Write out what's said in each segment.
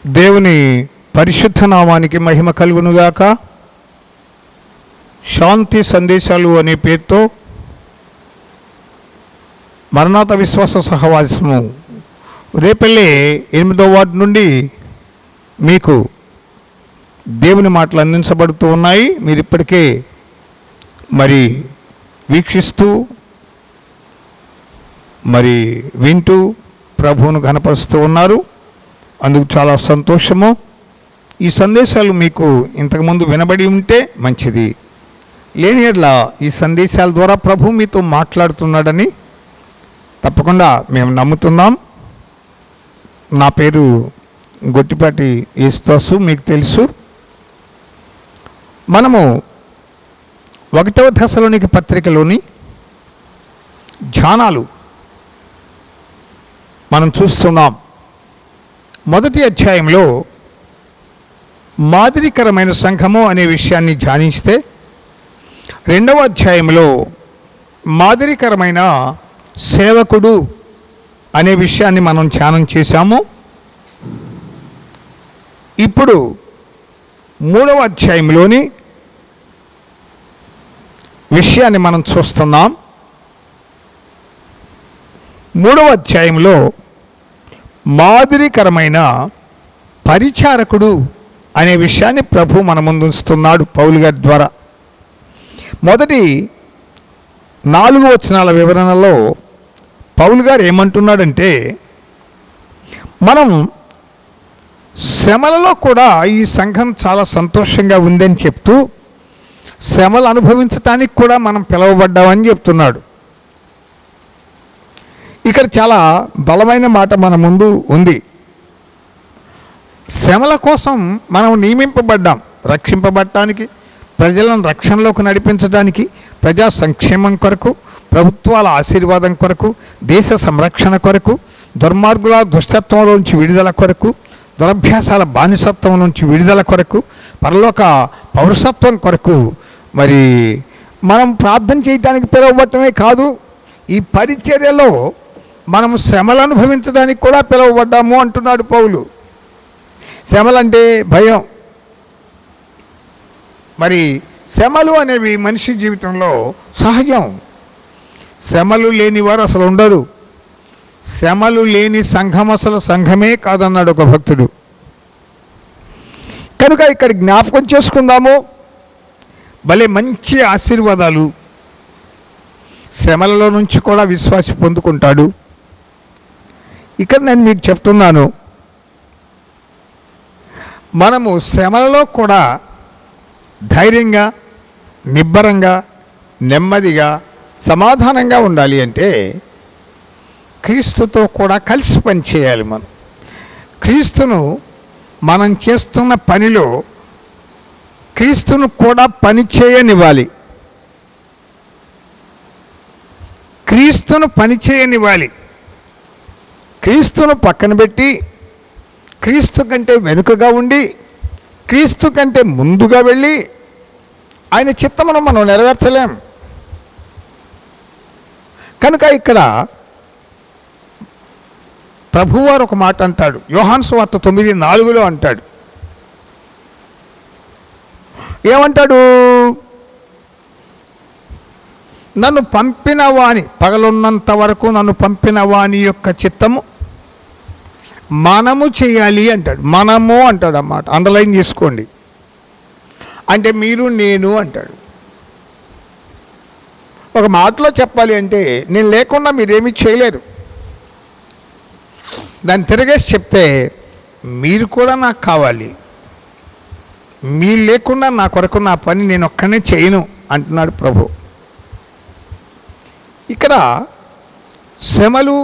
దేవుని పరిశుద్ధ నామానికి మహిమ కలుగునుగాక. శాంతి సందేశాలు అనే పేరుతో మరణాత విశ్వాస సహవాసము రేపల్లె 8వ వార్డు నుండి మీకు దేవుని మాటలు అందించబడుతూ ఉన్నాయి. మీరు ఇప్పటికే వీక్షిస్తూ వింటూ ప్రభువును ఘనపరుస్తూ ఉన్నారు. అందుకు చాలా సంతోషము. ఈ సందేశాలు మీకు ఇంతకుముందు వినబడి ఉంటే మంచిది, లేని యెడల ఈ సందేశాల ద్వారా ప్రభు మీతో మాట్లాడుతున్నాడని తప్పకుండా మేము నమ్ముతున్నాం. నా పేరు గొట్టిపాటి యేసుదాసు, మీకు తెలుసు. మనము 1వ దశలోనికి పత్రికలోని ధ్యానాలు మనం చూస్తున్నాం. మొదటి అధ్యాయంలో మాదిరికరమైన సంఘము అనే విషయాన్ని ధ్యానిస్తే, 2వ అధ్యాయంలో మాదిరికరమైన సేవకుడు అనే విషయాన్ని మనం ధ్యానం చేశాము. ఇప్పుడు 3వ అధ్యాయంలోని విషయాన్ని మనం చూస్తున్నాం. 3వ అధ్యాయంలో మాదిరికరమైన పరిచారకుడు అనే విషయాన్ని ప్రభు మన ముందు ఉంచుతున్నాడు పౌలు గారి ద్వారా. మొదటి 4 వచనాల వివరణలో పౌలు గారు ఏమంటున్నాడంటే, మనం శ్రమలలో కూడా ఈ సంఘం చాలా సంతోషంగా ఉందని చెప్తూ శ్రమలు అనుభవించటానికి కూడా మనం పిలువబడ్డామని చెప్తున్నాడు. ఇక్కడ చాలా బలమైన మాట మన ముందు ఉంది. శ్రమల కోసం మనం నియమింపబడ్డాం, రక్షింపబడటానికి, ప్రజలను రక్షణలోకి నడిపించడానికి, ప్రజా సంక్షేమం కొరకు, ప్రభుత్వాల ఆశీర్వాదం కొరకు, దేశ సంరక్షణ కొరకు, దుర్మార్గుల దుష్టత్వంలోంచి విడుదల కొరకు, దురభ్యాసాల బానిసత్వం నుంచి విడుదల కొరకు, పరలోక పౌరసత్వం కొరకు మనం ప్రార్థన చేయడానికి పిలువబడటమే కాదు, ఈ పరిచర్యలో మనము శ్రమలు అనుభవించడానికి కూడా పిలువబడ్డాము అంటున్నాడు పౌలు. శ్రమలంటే భయం. శ్రమలు అనేవి మనిషి జీవితంలో సహజం. శ్రమలు లేని వారు అసలు ఉండరు. శ్రమలు లేని సంఘం అసలు సంఘమే కాదన్నాడు ఒక భక్తుడు. కనుక ఇక్కడ జ్ఞాపకం చేసుకుందాము, భలే మంచి ఆశీర్వాదాలు శ్రమలలో నుంచి కూడా విశ్వాసి పొందుకుంటాడు. ఇక్కడ నేను మీకు చెప్తున్నాను, మనము శ్రమలలో కూడా ధైర్యంగా, నిబ్బరంగా, నెమ్మదిగా, సమాధానంగా ఉండాలి అంటే క్రీస్తుతో కూడా కలిసి పనిచేయాలి. క్రీస్తును మనం చేస్తున్న పనిలో క్రీస్తును కూడా పని చేయనివ్వాలి. క్రీస్తును పని చేయనివ్వాలి. క్రీస్తును పక్కన పెట్టి క్రీస్తు కంటే వెనుకగా ఉండి క్రీస్తు కంటే ముందుగా వెళ్ళి ఆయన చిత్తమును మనం నెరవేర్చలేం. కనుక ఇక్కడ ప్రభువారు ఒక మాట అంటాడు, యోహాను సువార్త 9:4 అంటాడు. ఏమంటాడు? నన్ను పంపిన వాని, పగలున్నంత వరకు నన్ను పంపిన వాని యొక్క చిత్తము మనము చేయాలి అంటాడు. మనము అంటాడు అన్నమాట, అండర్లైన్ చేసుకోండి. అంటే మీరు, నేను అంటాడు. ఒక మాటలో చెప్పాలి అంటే, నేను లేకుండా మీరేమీ చేయలేరు. దాన్ని తిరగేసి చెప్తే, మీరు కూడా నాకు కావాలి, మీరు లేకుండా నా కొరకు నా పని నేను ఒక్కనే చేయను అంటున్నాడు ప్రభు. ఇక్కడ శ్రమలు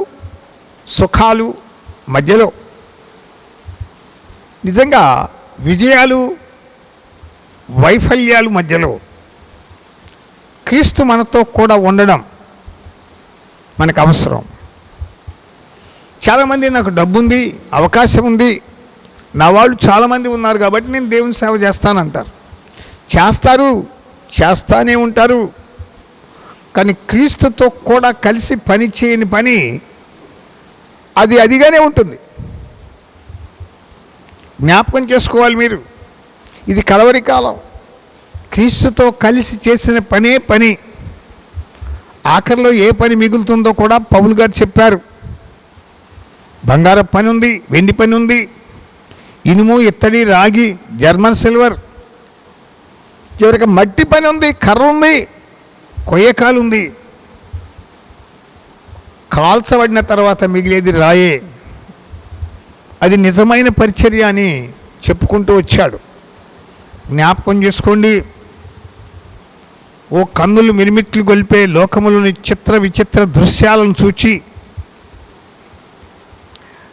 సుఖాలు మధ్యలో నిజంగా విజయాలు వైఫల్యాలు మధ్యలో క్రీస్తు మనతో కూడా ఉండడం మనకు అవసరం. చాలామంది నాకు డబ్బు ఉంది, అవకాశం ఉంది, నా వాళ్ళు చాలామంది ఉన్నారు కాబట్టి నేను దేవుని సేవ చేస్తానంటారు. చేస్తానే ఉంటారు. కానీ క్రీస్తుతో కూడా కలిసి పని చేయని పని అది అదిగానే ఉంటుంది. జ్ఞాపకం చేసుకోవాలి మీరు. ఇది కడవరి కాలం. క్రీస్తుతో కలిసి చేసిన పని. ఆఖరిలో ఏ పని మిగులుతుందో కూడా పౌలు గారు చెప్పారు. బంగారం పని ఉంది, వెండి పని ఉంది, ఇనుము, ఇత్తడి, రాగి, జర్మన్ సిల్వర్, చివరికి మట్టి పని ఉంది, కర్ర ఉంది, కొయ్యకాలు ఉంది. కాల్చబడిన తర్వాత మిగిలేది రాయే. అది నిజమైన పరిచర్య అని చెప్పుకుంటూ వచ్చాడు. జ్ఞాపకం చేసుకోండి. ఓ కన్నులు మిరిమిట్లు గొలిపే లోకములోని చిత్ర విచిత్ర దృశ్యాలను చూచి,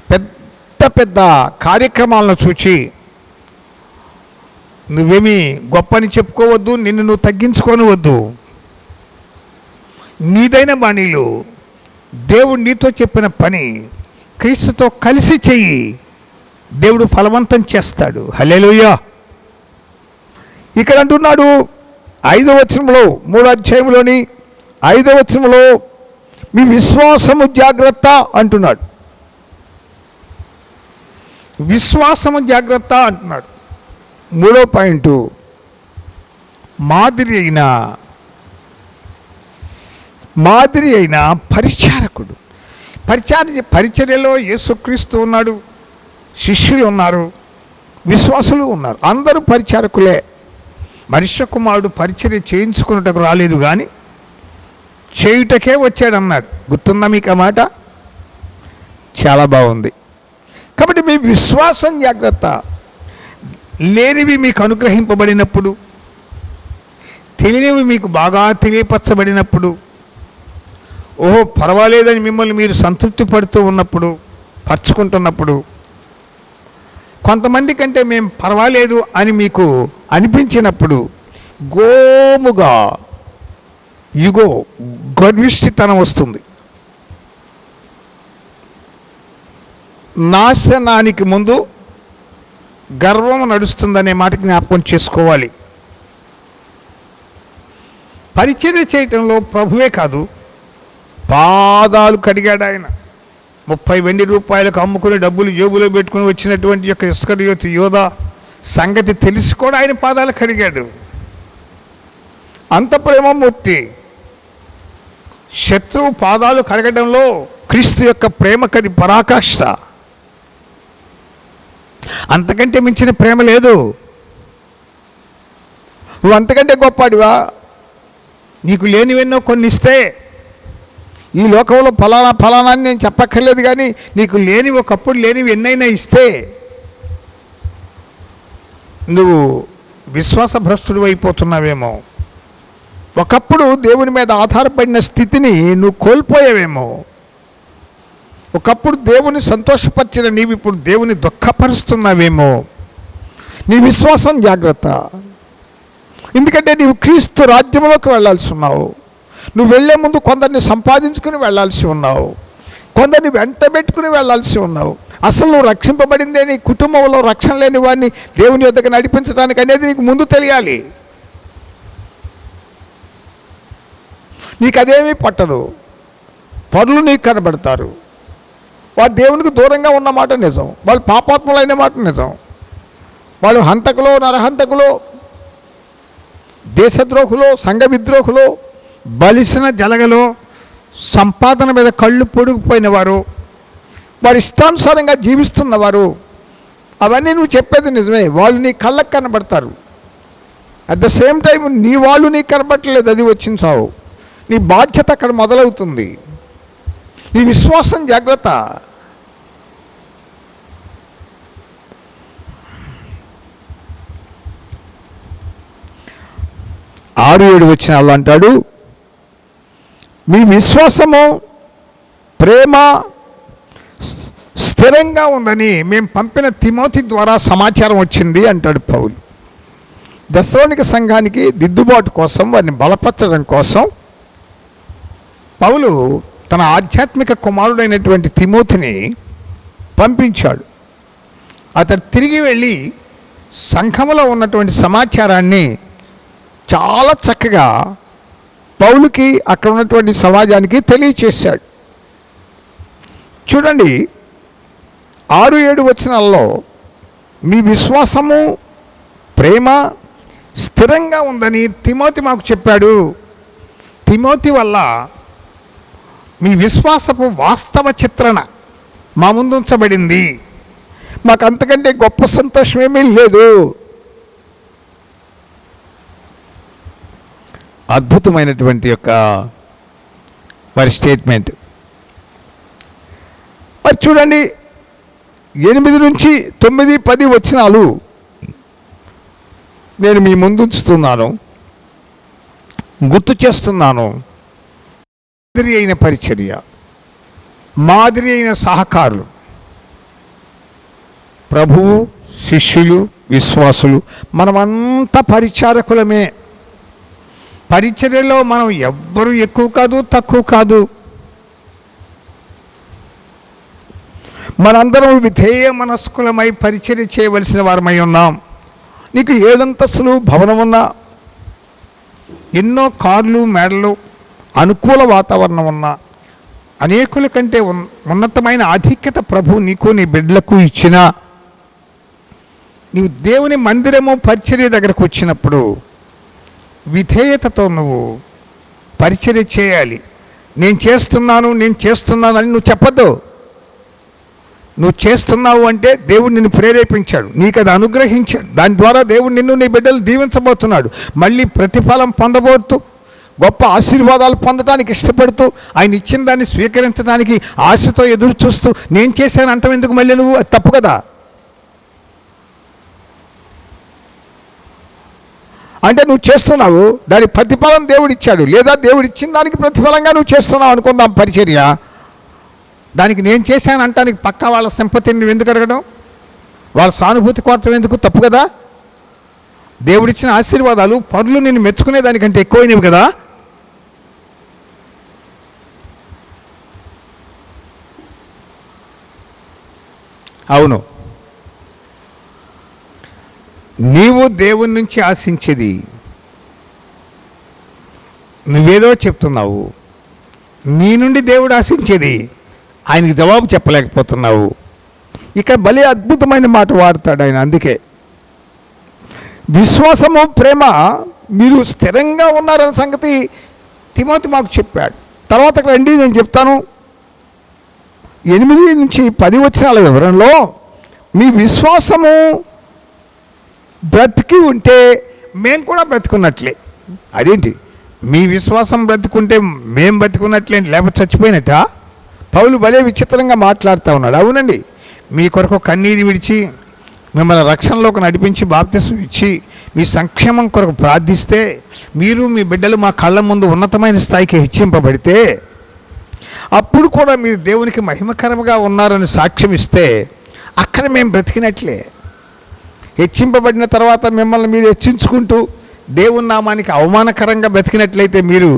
పెద్ద పెద్ద కార్యక్రమాలను చూచి నువ్వేమీ గొప్పని చెప్పుకోవద్దు, నిన్ను నువ్వు తగ్గించుకోనవద్దు. నీదైన బాణీలు దేవుడు నీతో చెప్పిన పని క్రీస్తుతో కలిసి చెయ్యి, దేవుడు ఫలవంతం చేస్తాడు. హల్లెలూయా. ఇక్కడ అంటున్నాడు 5వ వచనంలో, 3వ అధ్యాయంలోని 5వ వచనంలో, మీ విశ్వాసము జాగ్రత్త అంటున్నాడు. విశ్వాసము జాగ్రత్త అంటున్నాడు. 3వ పాయింట్, మాదిరి అయిన పరిచారకుడు. పరిచర్యలో యేసుక్రీస్తు ఉన్నాడు, శిష్యులు ఉన్నారు, విశ్వాసులు ఉన్నారు. అందరూ పరిచారకులే. మనుష్య కుమారుడు పరిచర్య చేయించుకున్నటకు రాలేదు కానీ చేయుటకే వచ్చాడన్నాడు. గుర్తుందా మీకు ఆ మాట? చాలా బాగుంది. కాబట్టి మీ విశ్వాసం జాగ్రత్త. లేనివి మీకు అనుగ్రహింపబడినప్పుడు, తెలియనివి మీకు బాగా తెలియపరచబడినప్పుడు, ఓహో పర్వాలేదని మిమ్మల్ని మీరు సంతృప్తి పడుతూ ఉన్నప్పుడు, పరుచుకుంటున్నప్పుడు, కొంతమంది కంటే మేము పర్వాలేదు అని మీకు అనిపించినప్పుడు గోముగా గర్విష్టితనం వస్తుంది. నాశనానికి ముందు గర్వం నడుస్తుందనే మాట జ్ఞాపకం చేసుకోవాలి. పరిచర్య చేయటంలో ప్రభువే కాదు, పాదాలు కడిగాడు ఆయన. 30 వెండి రూపాయలకు అమ్ముకుని డబ్బులు జేబులో పెట్టుకుని వచ్చినటువంటి యొక్క ఇస్కరియోతు యోధ సంగతి తెలిసి కూడా ఆయన పాదాలు కడిగాడు. అంత ప్రేమమూర్తి. శత్రువు పాదాలు కడగడంలో క్రీస్తు యొక్క ప్రేమకది పరాకాష్ఠ. అంతకంటే మించిన ప్రేమ లేదు. నువ్వు అంతకంటే గొప్పవాడివా? నీకు లేనివెన్నో కొన్ని ఇస్తే, ఈ లోకంలో ఫలానా అని నేను చెప్పక్కర్లేదు కానీ నీకు లేని ఒకప్పుడు లేనివి ఎన్నైనా ఇస్తే నువ్వు విశ్వాసభ్రష్టుడు అయిపోతున్నావేమో. ఒకప్పుడు దేవుని మీద ఆధారపడిన స్థితిని నువ్వు కోల్పోయావేమో. ఒకప్పుడు దేవుని సంతోషపరిచిన నీవు ఇప్పుడు దేవుని దుఃఖపరుస్తున్నావేమో. నీ విశ్వాసం జాగ్రత్త. ఎందుకంటే నీవు క్రీస్తు రాజ్యంలోకి వెళ్ళాల్సి ఉన్నావు. నువ్వు వెళ్ళే ముందు కొందరిని సంపాదించుకుని వెళ్ళాల్సి ఉన్నావు, కొందరిని వెంటబెట్టుకుని వెళ్ళాల్సి ఉన్నావు. అసలు నువ్వు రక్షింపబడిందే నీ కుటుంబంలో రక్షణ లేని వాడిని దేవుని యొద్దకు నడిపించడానికి అనేది నీకు ముందు తెలియాలి. నీకు అదేమీ పట్టదు. పరులు నీకు కనబడతారు. వారు దేవునికి దూరంగా ఉన్నమాట నిజం, వాళ్ళు పాపాత్ములైన మాట నిజం. వాళ్ళు హంతకులో, నరహంతకులో, దేశద్రోహులో, సంఘ విద్రోహులో, బలిసిన జలగలో, సంపాదన మీద కళ్ళు పొడుగుపోయిన వారు, వారి ఇష్టానుసారంగా జీవిస్తున్నవారు, అవన్నీ నువ్వు చెప్పేది నిజమే. వాళ్ళు నీ కళ్ళకు కనబడతారు. అట్ ద సేమ్ టైం నీ వాళ్ళు నీకు కనబడట్లేదు. అది వచ్చిన సావు. నీ బాధ్యత అక్కడ మొదలవుతుంది. నీ విశ్వాసం జాగ్రత్త. ఆరు 7 వచనాలు అంటాడు, మీ విశ్వాసము ప్రేమ స్థిరంగా ఉందని మేము పంపిన తిమోతి ద్వారా సమాచారం వచ్చింది అంటాడు పౌలు. దశలోనిక సంఘానికి దిద్దుబాటు కోసం, వారిని బలపరచడం కోసం పౌలు తన ఆధ్యాత్మిక కుమారుడైనటువంటి తిమోతిని పంపించాడు. అతడు తిరిగి వెళ్ళి సంఘములో ఉన్నటువంటి సమాచారాన్ని చాలా చక్కగా పౌలుకి, అక్కడ ఉన్నటువంటి సమాజానికి తెలియచేశాడు. చూడండి 6-7 వచనాల్లో మీ విశ్వాసము ప్రేమ స్థిరంగా ఉందని తిమోతి మాకు చెప్పాడు. తిమోతి వల్ల మీ విశ్వాసపు వాస్తవ చిత్రణ మా ముందు ఉంచబడింది. మాకు అంతకంటే గొప్ప సంతోషం ఏమీ లేదు. అద్భుతమైనటువంటి యొక్క వారి స్టేట్మెంట్. మరి చూడండి, 8 నుంచి 9, 10 వచనాలు నేను మీ ముందు ఉంచుతున్నాను, గుర్తు చేస్తున్నాను. మాదిరి అయిన పరిచర్య, మాదిరి అయిన సహకారులు, ప్రభువు, శిష్యులు, విశ్వాసులు, మనమంతా పరిచారకులమే. పరిచర్యలో మనం ఎవ్వరూ ఎక్కువ కాదు, తక్కువ కాదు. మనందరం విధేయ మనస్కులమై పరిచర్య చేయవలసిన వారమై ఉన్నాం. నీకు 7 అంతస్తులు భవనం ఉన్నా, ఎన్నో కార్లు, మేడలు, అనుకూల వాతావరణం ఉన్నా, అనేకుల కంటే ఉన్నతమైన ఆధిక్యత ప్రభు నీకు నీ బిడ్డలకు ఇచ్చినా, నీవు దేవుని మందిరము పరిచర్య దగ్గరకు వచ్చినప్పుడు విధేయతతో నువ్వు పరిచర్య చేయాలి. నేను చేస్తున్నాను అని నువ్వు చెప్పద్దు. నువ్వు చేస్తున్నావు అంటే దేవుడు నిన్ను ప్రేరేపించాడు, నీకు అది అనుగ్రహించాడు. దాని ద్వారా దేవుడు నిన్ను, నీ బిడ్డలు దీవించబోతున్నాడు. మళ్ళీ ప్రతిఫలం పొందబోతూ, గొప్ప ఆశీర్వాదాలు పొందడానికి ఇష్టపడుతూ, ఆయన ఇచ్చిన దాన్ని స్వీకరించడానికి ఆశతో ఎదురు చూస్తూ నేను చేశాను అంటాం ఎందుకు? మళ్ళీ నువ్వు అది తప్పు కదా. అంటే నువ్వు చేస్తున్నావు, దాని ప్రతిఫలం దేవుడు ఇచ్చాడు, లేదా దేవుడు ఇచ్చిన దానికి ప్రతిఫలంగా నువ్వు చేస్తున్నావు అనుకుందాం పరిచర్య. దానికి నేను చేశాను అంటానికి పక్కా వాళ్ళ సింపతిని నువ్వు ఎందుకు అడగడం, వాళ్ళ సానుభూతి కోరటం ఎందుకు? తప్పు కదా. దేవుడిచ్చిన ఆశీర్వాదాలు పరులు నిన్ను మెచ్చుకునే దానికంటే ఎక్కువైనవి కదా. అవును, నీవు దేవుని నుంచి ఆశించేది నువ్వేదో చెప్తున్నావు, నీ నుండి దేవుడు ఆశించేది ఆయనకి జవాబు చెప్పలేకపోతున్నావు. ఇక్కడ భలే అద్భుతమైన మాట వాడతాడు ఆయన. అందుకే విశ్వాసము, ప్రేమ మీరు స్థిరంగా ఉన్నారన్న సంగతి తిమోతి మాకు చెప్పాడు. తర్వాత రండి, నేను చెప్తాను. 8 నుంచి 10 వచనాల వివరంలో మీ విశ్వాసము బ్రతికి ఉంటే మేము కూడా బ్రతుకున్నట్లే. అదేంటి, మీ విశ్వాసం బ్రతుకుంటే మేము బ్రతుకున్నట్లే, లేకపోతే చచ్చిపోయినట్ట? పౌలు భలే విచిత్రంగా మాట్లాడుతూ ఉన్నాడు. అవునండి, మీ కొరకు కన్నీరు విడిచి మిమ్మల్ని రక్షణలోకి నడిపించి బాప్తిసం ఇచ్చి మీ సంక్షేమం కొరకు ప్రార్థిస్తే, మీరు మీ బిడ్డలు మా కళ్ళ ముందు ఉన్నతమైన స్థాయికి హెచ్చింపబడితే, అప్పుడు కూడా మీరు దేవునికి మహిమకరంగా ఉన్నారని సాక్ష్యం ఇస్తే అక్కడ మేము బ్రతికినట్లే. హెచ్చింపబడిన తర్వాత మిమ్మల్ని మీరు హెచ్చించుకుంటూ దేవుని నామానికి అవమానకరంగా బ్రతికినట్లయితే మీరు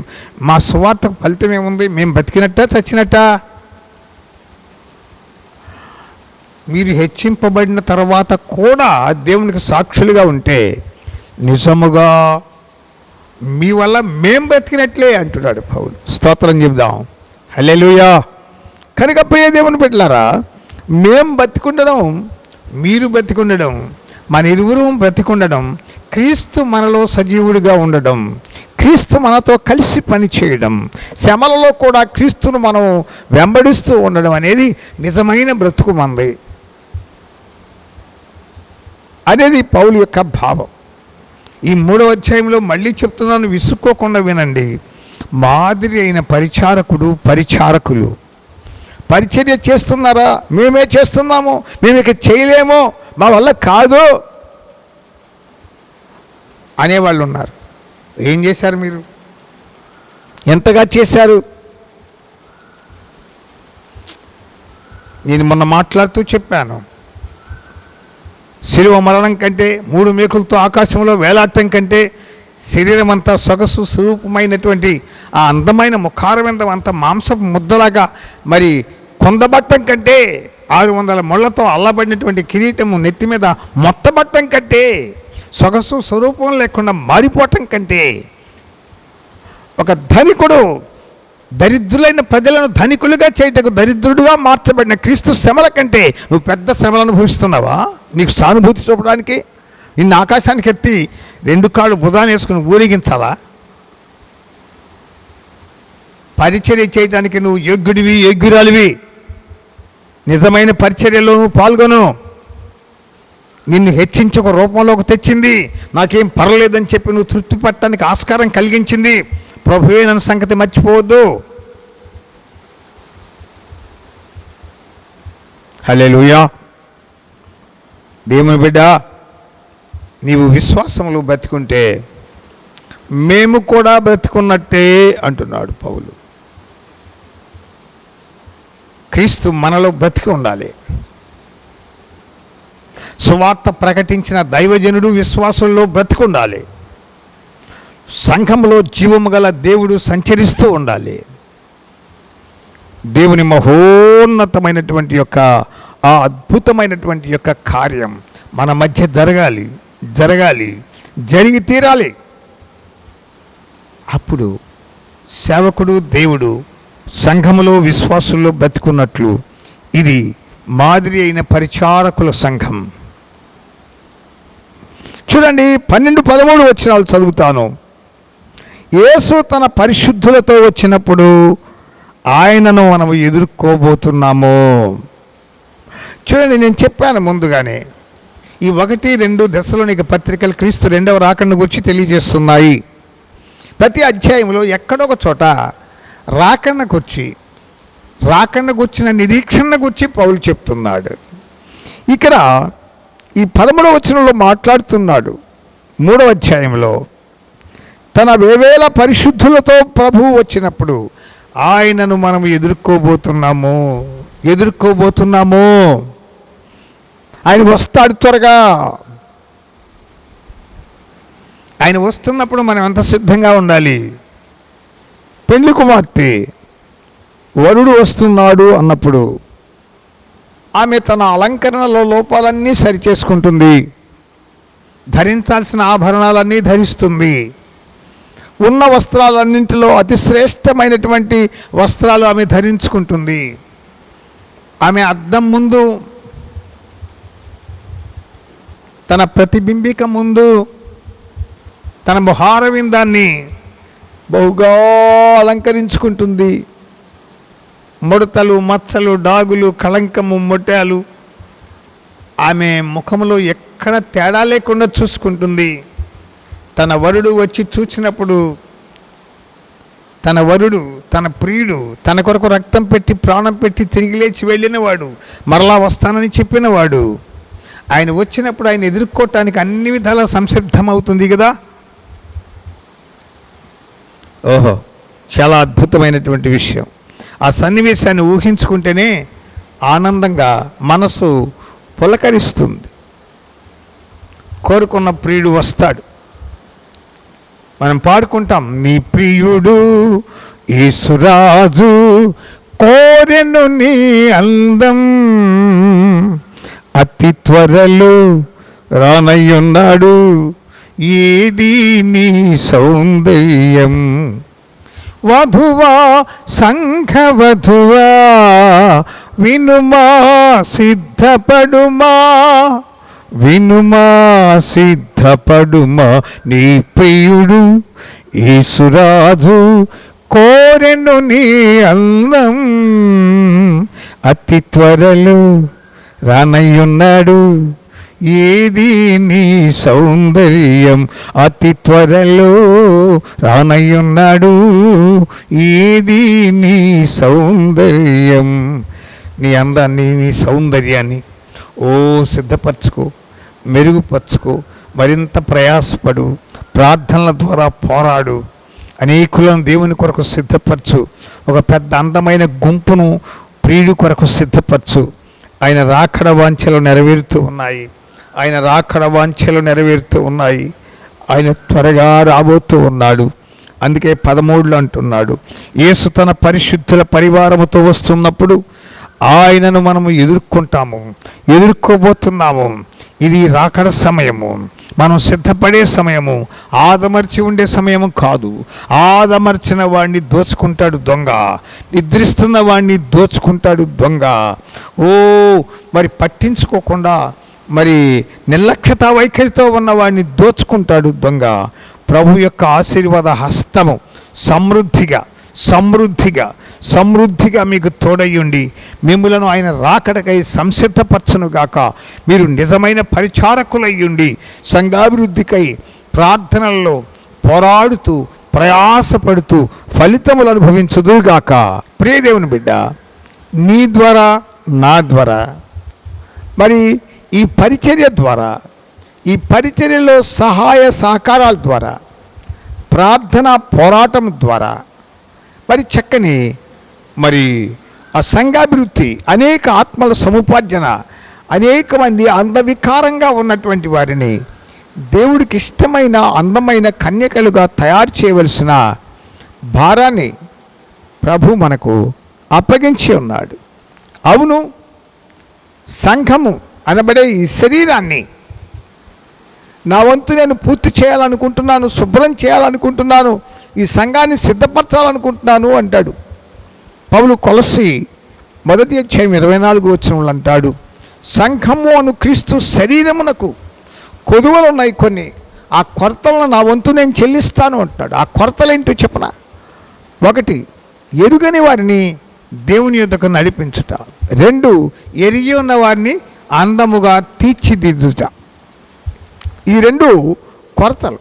మా సువార్తకు ఫలితం ఏముంది? మేము బ్రతికినట్టా చచ్చినట్టా? మీరు హెచ్చింపబడిన తర్వాత కూడా దేవునికి సాక్షులుగా ఉంటే నిజముగా మీ వల్ల మేం బ్రతికినట్లే అంటున్నాడు పౌలు. స్తోత్రం చెప్దాం, హల్లెలూయా. కనుక ప్రియ దేవుని బిడ్డలారా, మేం బ్రతికుండడం, మీరు బ్రతికుండడం, మన ఇరువురు బ్రతికుండడం, క్రీస్తు మనలో సజీవుడిగా ఉండడం, క్రీస్తు మనతో కలిసి పనిచేయడం, శ్రమలలో కూడా క్రీస్తును మనం వెంబడిస్తూ ఉండడం అనేది నిజమైన బ్రతుకు మంది అనేది పౌలు యొక్క భావం. ఈ 3వ అధ్యాయంలో మళ్ళీ చెప్తున్నాను, విసుక్కోకుండా వినండి. మాదిరి అయిన పరిచారకులు పరిచర్య చేస్తున్నారా? మేమే చేస్తున్నాము, మేము ఇక చేయలేము, మా వల్ల కాదు అనేవాళ్ళు ఉన్నారు. ఏం చేశారు మీరు? ఎంతగా చేశారు? నేను మొన్న మాట్లాడుతూ చెప్పాను, శిలువ మరణం కంటే 3 మేకులతో ఆకాశంలో వేలాడటం కంటే శరీరం అంతా సొగసు స్వరూపమైనటువంటి ఆ అందమైన ముఖారవిందం అంత మాంసపు ముద్దలాగా మరి కొందబట్టం కంటే 600 ముళ్ళతో అల్లబడినటువంటి కిరీటము నెత్తి మీద మొత్తబట్టం కంటే సొగసు స్వరూపం లేకుండా మారిపోవటం కంటే ఒక ధనికుడు దరిద్రులైన ప్రజలను ధనికులుగా చేయటకు దరిద్రుడుగా మార్చబడిన క్రీస్తు శ్రమల కంటే నువ్వు పెద్ద శ్రమలు అనుభవిస్తున్నావా? నీకు సానుభూతి చూపడానికి? నిన్ను ఆకాశానికి ఎత్తి 2 కాళ్ళు భుజాన్ని వేసుకుని ఊరేగించాలా? పరిచర్య చేయడానికి నువ్వు యోగ్యుడివి, యోగ్యురాలివి. నిజమైన పరిచర్యలో నువ్వు పాల్గొను. నిన్ను హెచ్చించి ఒక రూపంలోకి తెచ్చింది, నాకేం పర్లేదని చెప్పి నువ్వు తృప్తి పట్టడానికి ఆస్కారం కలిగించింది ప్రభువే నన్ను సంగతి మర్చిపోవద్దు. హల్లెలూయా. దేవుని బిడ్డ, నీవు విశ్వాసంలో బ్రతికుంటే మేము కూడా బ్రతికున్నట్టే అంటున్నాడు పౌలు. క్రీస్తు మనలో బ్రతికి ఉండాలి. సువార్త ప్రకటించిన దైవజనుడు విశ్వాసంలో బ్రతికి ఉండాలి. సంఘంలో జీవము గల దేవుడు సంచరిస్తూ ఉండాలి. దేవుని మహోన్నతమైనటువంటి యొక్క ఆ అద్భుతమైనటువంటి యొక్క కార్యం మన మధ్య జరగాలి, జరిగి తీరాలి. అప్పుడు సేవకుడు, దేవుడు సంఘములో విశ్వాసుల్లో బ్రతుకున్నట్లు ఇది మాదిరి అయిన పరిచారకుల సంఘం. చూడండి, 12-13 వచనాలు చదువుతాను. యేసు తన పరిశుద్ధులతో వచ్చినప్పుడు ఆయనను మనము ఎదుర్కోబోతున్నాము. చూడండి, నేను చెప్పాను ముందుగానే, ఈ 1-2 దశలోనిక పత్రికలు క్రీస్తు 2వ రాకడను గురించి తెలియజేస్తున్నాయి. ప్రతి అధ్యాయంలో ఎక్కడొక చోట రాకడను గుర్చిన నిరీక్షణ గురించి పౌలు చెప్తున్నాడు. ఇక్కడ ఈ 13వ వచనంలో మాట్లాడుతున్నాడు. 3వ అధ్యాయంలో తన వేవేల పరిశుద్ధులతో ప్రభువు వచ్చినప్పుడు ఆయనను మనం ఎదుర్కోబోతున్నాము. ఆయన వస్తాడు త్వరగా. ఆయన వస్తున్నప్పుడు మనం ఎంత సిద్ధంగా ఉండాలి? పెళ్లి కుమార్తె వరుడు వస్తున్నాడు అన్నప్పుడు ఆమె తన అలంకరణలో లోపాలన్నీ సరిచేసుకుంటుంది, ధరించాల్సిన ఆభరణాలన్నీ ధరిస్తుంది, ఉన్న వస్త్రాలన్నింటిలో అతి శ్రేష్టమైనటువంటి వస్త్రాలు ఆమె ధరించుకుంటుంది. ఆమె అద్దం ముందు, తన ప్రతిబింబిక ముందు తన ముఖారవిందాన్ని బహుగా అలంకరించుకుంటుంది. ముడతలు, మచ్చలు, డాగులు, కళంకము, మొట్టాలు ఆమె ముఖంలో ఎక్కడ తేడా లేకుండా చూసుకుంటుంది. తన వరుడు వచ్చి చూసినప్పుడు తన వరుడు, తన ప్రియుడు, తన కొరకు రక్తం పెట్టి ప్రాణం పెట్టి తిరిగి లేచి వెళ్ళినవాడు, మరలా వస్తానని చెప్పినవాడు, ఆయన వచ్చినప్పుడు ఆయన ఎదుర్కోవటానికి అన్ని విధాలా సంసిద్ధమవుతుంది కదా. ఓహో, చాలా అద్భుతమైనటువంటి విషయం. ఆ సన్నివేశాన్ని ఊహించుకుంటేనే ఆనందంగా మనసు పులకరిస్తుంది. కోరుకున్న ప్రియుడు వస్తాడు. మనం పాడుకుంటాం, నీ ప్రియుడు యేసురాజు కోరెను నీ అందం, అతి త్వరలో రానయ్యున్నాడు, ఏది నీ సౌందర్యం. వధువా సంఘవధువా వినుమా సిద్ధపడుమా, నీ ప్రియుడు యేసురాజు కోరెను నీ అందం, అతి త్వరలో రానయ్యున్నాడు, ఏది నీ సౌందర్యం. అతి త్వరలో రానయ్యున్నాడు, ఏది నీ సౌందర్యం. నీ అందాన్ని, నీ సౌందర్యాన్ని సిద్ధపరచుకో, మెరుగుపరచుకో, మరింత ప్రయాసపడు, ప్రార్థనల ద్వారా పోరాడు, అనేకులను దేవుని కొరకు సిద్ధపరచు, ఒక పెద్ద అందమైన గుంపును ప్రియుడి కొరకు సిద్ధపరచు. ఆయన రాకడ వాంఛలు నెరవేరుతూ ఉన్నాయి. ఆయన త్వరగా రాబోతూ ఉన్నాడు. అందుకే 13లో అంటున్నాడు, యేసు తన పరిశుద్ధుల పరివారముతో వస్తున్నప్పుడు ఆయనను మనము ఎదుర్కోబోతున్నాము. ఇది రాకడ సమయము, మనం సిద్ధపడే సమయము, ఆదమర్చి ఉండే సమయము కాదు. ఆదమర్చిన వాడిని దోచుకుంటాడు దొంగ, నిద్రిస్తున్న వాడిని దోచుకుంటాడు దొంగ. మరి పట్టించుకోకుండా మరి నిర్లక్ష్యత వైఖరితో ఉన్నవాడిని దోచుకుంటాడు దొంగ. ప్రభు యొక్క ఆశీర్వాద హస్తము సమృద్ధిగా సమృద్ధిగా సమృద్ధిగా మీకు తోడయ్యుండి మిమ్ములను ఆయన రాకడకై సంసిద్ధపరచునుగాక. మీరు నిజమైన పరిచారకులయ్యుండి సంఘాభివృద్ధికై ప్రార్థనల్లో పోరాడుతూ ప్రయాసపడుతూ ఫలితములు అనుభవించుదురుగాక. ప్రియదేవుని బిడ్డ, నీ ద్వారా నా ద్వారా మరి ఈ పరిచర్య ద్వారా, ఈ పరిచర్యలో సహాయ సహకారాల ద్వారా, ప్రార్థన పోరాటం ద్వారా మరి చక్కని మరి ఆ సంఘాభివృద్ధి, అనేక ఆత్మల సముపార్జన, అనేక మంది అందవికారంగా ఉన్నటువంటి వారిని దేవుడికి ఇష్టమైన అందమైన కన్యకలుగా తయారు చేయవలసిన భారాన్ని ప్రభు మనకు అప్పగించి ఉన్నాడు. అవును, సంఘము అనబడే ఈ శరీరాన్ని నా వంతు నేను పూర్తి చేయాలనుకుంటున్నాను, శుభ్రం చేయాలనుకుంటున్నాను, ఈ సంఘాన్ని సిద్ధపరచాలనుకుంటున్నాను అంటాడు పౌలు. కొలస్సీ 1:24 అంటాడు, సంఘము అను క్రీస్తు శరీరమునకు కొదువలు ఉన్నాయి కొన్ని, ఆ కొరతలను నా వంతు నేను చెల్లిస్తాను అంటాడు. ఆ కొరతలు ఏంటో చెప్పన. 1, ఎరుగని వారిని దేవుని యొద్దకు నడిపించుట. 2, ఎరిగి ఉన్న వారిని అందముగా తీర్చిదిద్దుట. ఈ 2 కొరతలు.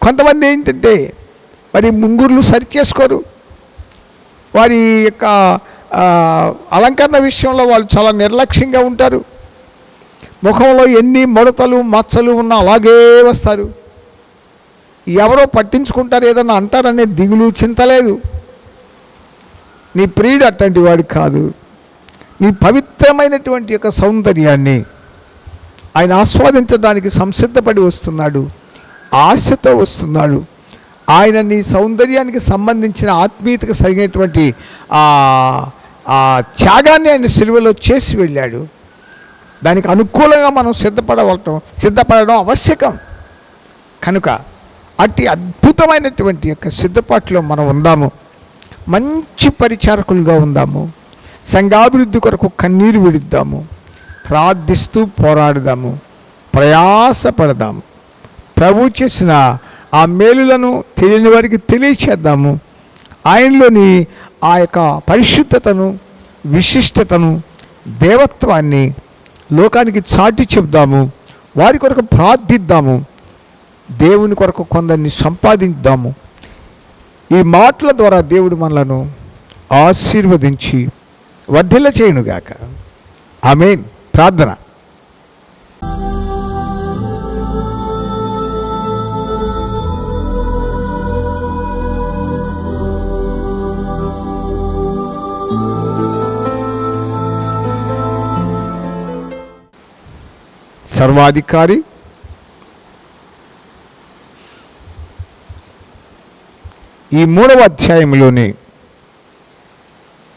కొంతమంది ఏంటంటే మరి ముంగుర్లు సరిచేసుకోరు, వారి యొక్క అలంకరణ విషయంలో వాళ్ళు చాలా నిర్లక్ష్యంగా ఉంటారు. ముఖంలో ఎన్ని ముడతలు మచ్చలు ఉన్నా అలాగే వస్తారు. ఎవరో పట్టించుకుంటారు, ఏదన్నా అంటారనే దిగులు చింతలేదు. నీ ప్రియుడు అట్లాంటి వాడు కాదు. నీ పవిత్రమైనటువంటి యొక్క సౌందర్యాన్ని ఆయన ఆస్వాదించడానికి సంసిద్ధపడి వస్తున్నాడు, ఆశతో వస్తున్నాడు. ఆయన నీ సౌందర్యానికి సంబంధించిన ఆత్మీయతకు సరిగినటువంటి ఆ త్యాగాన్ని ఆయన సిలువలో చేసి వెళ్ళాడు. దానికి అనుకూలంగా మనం సిద్ధపడడం ఆవశ్యకం. కనుక అట్టి అద్భుతమైనటువంటి యొక్క సిద్ధపాటులో మనం ఉందాము. మంచి పరిచారకులుగా ఉందాము. సంఘాభివృద్ధి కొరకు కన్నీరు విడుద్దాము. ప్రార్థిస్తూ పోరాడుదాము, ప్రయాసపడదాము. ప్రభు చేసిన ఆ మేలులను తెలియని వారికి తెలియచేద్దాము. ఆయనలోని ఆ యొక్క పరిశుద్ధతను, విశిష్టతను, దేవత్వాన్ని లోకానికి చాటి చెప్దాము. వారి కొరకు ప్రార్థిద్దాము. దేవుని కొరకు కొందరిని సంపాదిద్దాము. ఈ మాటల ద్వారా దేవుడు మనలను ఆశీర్వదించి వర్ధిల్ల చేయునుగాక. ఆమేన్. ప్రార్థన. సర్వాధికారి, ఈ 3వ అధ్యాయంలోని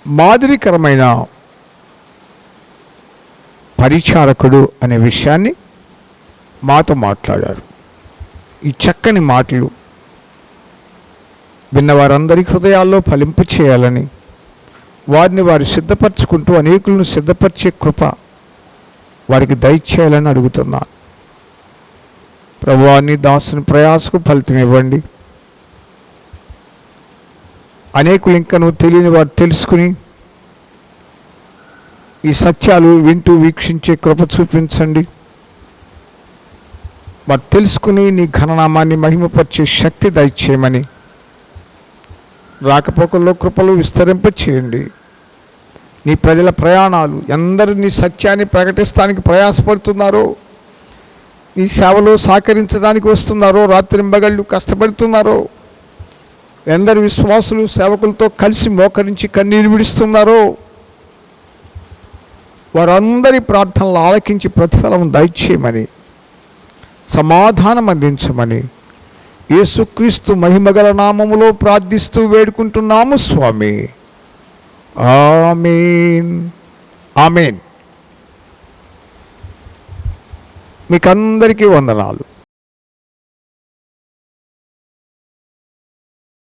మాదిరికరమైన పరిచారకుడు అనే విషయాన్ని మాతో మాట్లాడారు. ఈ చక్కని మాటలు విన్నవారందరి హృదయాల్లో ఫలింపు చేయాలని, వారిని వారు సిద్ధపరచుకుంటూ అనేకులను సిద్ధపరిచే కృప వారికి దయచేయాలని అడుగుతున్నాను. ప్రభువా, నీ దాసుని ప్రయాసకు ఫలితం ఇవ్వండి. అనేకులు ఇంకనూ తెలియని వారు తెలుసుకుని ఈ సత్యాలు వింటూ వీక్షించే కృప చూపించండి. వారు తెలుసుకుని నీ ఘననామాన్ని మహిమపరిచే శక్తి దయచేయమని, రాకపోకల్లో కృపలు విస్తరింప చేయండి. నీ ప్రజల ప్రయాణాలు, ఎందరు నీ సత్యాన్ని ప్రకటిస్తానికి ప్రయాసపడుతున్నారో, నీ సేవలో సహకరించడానికి వస్తున్నారో, రాత్రింబగళ్ళు కష్టపడుతున్నారో, ఎందరు విశ్వాసులు సేవకులతో కలిసి మోకరించి కన్నీరు విడుస్తున్నారో, వారందరి ప్రార్థనలు ఆలకించి ప్రతిఫలం దయచేయమని, సమాధానం అందించమని యేసుక్రీస్తు మహిమగల నామములో ప్రార్థిస్తూ వేడుకుంటున్నాము స్వామి. ఆమేన్. ఆమేన్. మీకందరికీ వందనాలు.